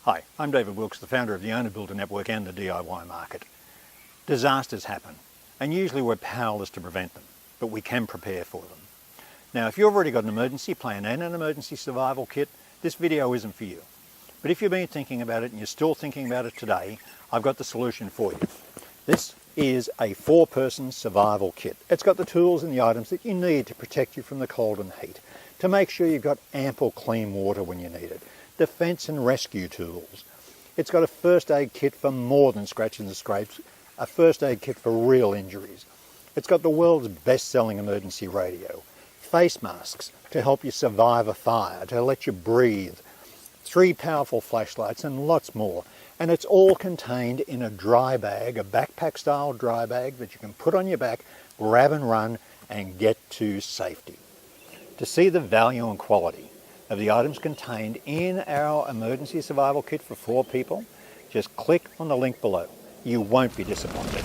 Hi, I'm David Wilkes, the founder of the Owner Builder Network and the DIY Market. Disasters happen, and usually we're powerless to prevent them, but we can prepare for them. Now, if you've already got an emergency plan and an emergency survival kit, this video isn't for you. But if you've been thinking about it and you're still thinking about it today, I've got the solution for you. This is a 4-person survival kit. It's got the tools and the items that you need to protect you from the cold and heat, to make sure you've got ample clean water when you need it, defence and rescue tools. It's got a first aid kit for more than scratches and scrapes, a first aid kit for real injuries. It's got the world's best-selling emergency radio, face masks to help you survive a fire, to let you breathe, 3 powerful flashlights and lots more. And it's all contained in a dry bag, a backpack-style dry bag that you can put on your back, grab and run, and get to safety. To see the value and quality of the items contained in our emergency survival kit for 4 people, just click on the link below. You won't be disappointed.